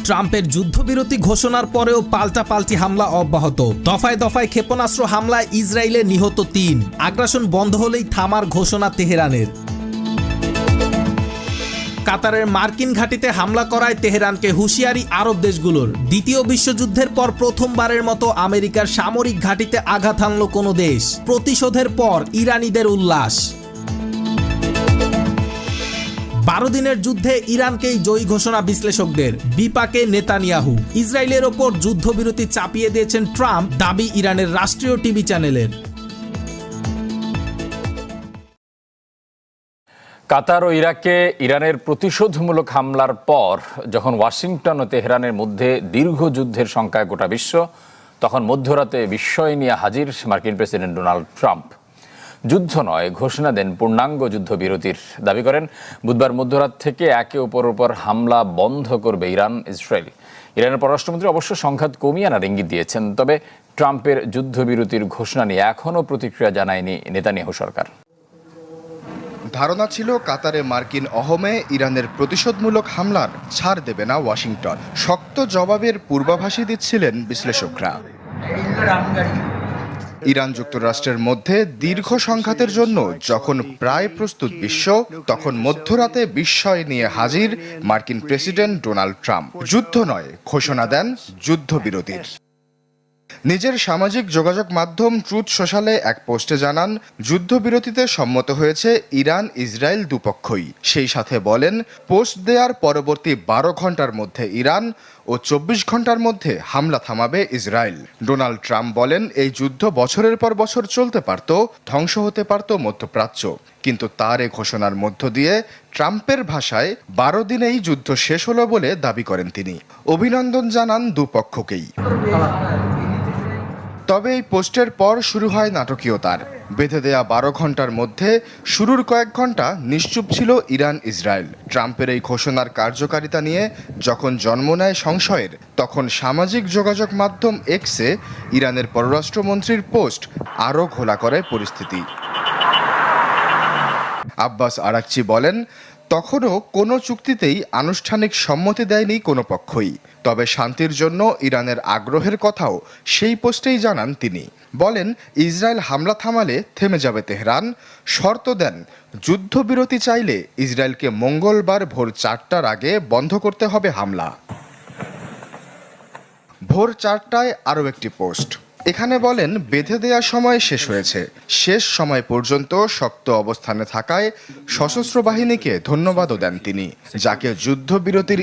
ট্রাম্পের যুদ্ধবিরতি ঘোষণার পরেও পাল্টাপাল্টি হামলা অব্যাহত। দফায় দফায় ক্ষেপণাস্ত্র হামলায় ইসরায়েলে নিহত ৩। আগ্রাসন বন্ধ হলেই থামার ঘোষণা তেহরানের। কাতারের মার্কিন ঘাঁটিতে হামলা করায় তেহরানকে হুঁশিয়ারি আরব দেশগুলোর। দ্বিতীয় বিশ্বযুদ্ধের পর প্রথমবারের মতো আমেরিকার সামরিক ঘাঁটিতে আঘাত হানল কোনো দেশ। প্রতিশোধের পর ইরানিদের উল্লাস। 12 দিনের যুদ্ধে ইরানকেই জয়ী ঘোষণা বিশ্লেষকদের। বিপাকে নেতানিয়াহু। ইসরায়েলের ওপর যুদ্ধবিরতি চাপিয়ে দিয়েছেন ট্রাম্প, দাবি ইরানের রাষ্ট্রীয় টিভি চ্যানেলের। কাতার ও ইরাকে ইরানের প্রতিশোধমূলক হামলার পর যখন ওয়াশিংটন ও তেহরানের মধ্যে দীর্ঘ যুদ্ধের শঙ্কায় গোটা বিশ্ব, তখন মধ্যরাতে বিস্ময় নিয়ে হাজির মার্কিন প্রেসিডেন্ট ডোনাল্ড ট্রাম্প। যুদ্ধ নয়, ঘোষণা দেন পূর্ণাঙ্গ যুদ্ধবিরতির। দাবি করেন বুধবার মধ্যরাত থেকে একে অপরের উপর হামলা বন্ধ করবে ইরান, ইসরায়েল। ইরানের পররাষ্ট্রমন্ত্রী অবশ্য সংঘাত কমিয়ে আনার ইঙ্গিত দিয়েছেন। তবে ট্রাম্পের যুদ্ধবিরতির ঘোষণা নিয়ে এখনও প্রতিক্রিয়া জানায়নি নেতানিয়াহু সরকার। ধারণা ছিল কাতারে মার্কিন অহমে ইরানের প্রতিশোধমূলক হামলার ছাড় দেবে না ওয়াশিংটন। শক্ত জবাবের পূর্বাভাসই দিচ্ছিলেন বিশ্লেষকরা। ইরান যুক্তরাষ্ট্রের মধ্যে দীর্ঘ সংঘাতের জন্য যখন প্রায় প্রস্তুত বিশ্ব, তখন মধ্যরাতে বিস্ময় নিয়ে হাজির মার্কিন প্রেসিডেন্ট ডোনাল্ড ট্রাম্প। যুদ্ধ নয়, ঘোষণা দেন যুদ্ধবিরতির। নিজের সামাজিক যোগাযোগ মাধ্যম ট্রুথ সোশ্যালে এক পোস্টে জানান, যুদ্ধবিরতিতে সম্মত হয়েছে ইরান ইসরায়েল দুপক্ষই। সেই সাথে বলেন, পোস্ট দেওয়ার পরবর্তী 12 ঘন্টার মধ্যে ইরান ও 24 ঘন্টার মধ্যে হামলা থামাবে ইসরায়েল। ডোনাল্ড ট্রাম্প বলেন, এই যুদ্ধ বছরের পর বছর চলতে পারত, ধ্বংস হতে পারত মধ্যপ্রাচ্য। কিন্তু তার এ ঘোষণার মধ্য দিয়ে ট্রাম্পের ভাষায় 12 দিনেই যুদ্ধ শেষ হলো বলে দাবি করেন তিনি। অভিনন্দন জানান দুপক্ষকেই। তবে এই পোস্টের পর শুরু হয় নাটকীয়তার। বেঁধে দেয়া 12 ঘন্টার মধ্যে শুরুর কয়েক ঘন্টা নিশ্চুপ ছিল ইরান ইসরায়েল। ট্রাম্পের এই ঘোষণার কার্যকারিতা নিয়ে যখন জন্ম নেয় সংশয়ের, তখন সামাজিক যোগাযোগ মাধ্যম এক্সে ইরানের পররাষ্ট্রমন্ত্রীর পোস্ট আরও ঘোলা করে পরিস্থিতি। আব্বাস আরাকচি বলেন, তখনও কোনো চুক্তিতেই আনুষ্ঠানিক সম্মতি দেয়নি কোনো পক্ষই। তবে শান্তির জন্য ইরানের আগ্রহের কথাও সেই পোস্টেই জানান তিনি। বলেন, ইসরায়েল হামলা থামালে থেমে যাবে তেহরান। শর্ত দেন, যুদ্ধবিরতি চাইলে ইসরায়েলকে মঙ্গলবার ভোর 4টার আগে বন্ধ করতে হবে হামলা। ভোর 4টায় আরও একটি পোস্ট। এখানে বলেন, বেঁধে দেওয়ার সময় শেষ হয়েছে। শেষ সময় পর্যন্ত শক্ত অবস্থানে থাকায় সশস্ত্র বাহিনীকে ধন্যবাদও দেন তিনি, যাকে যুদ্ধবিরতির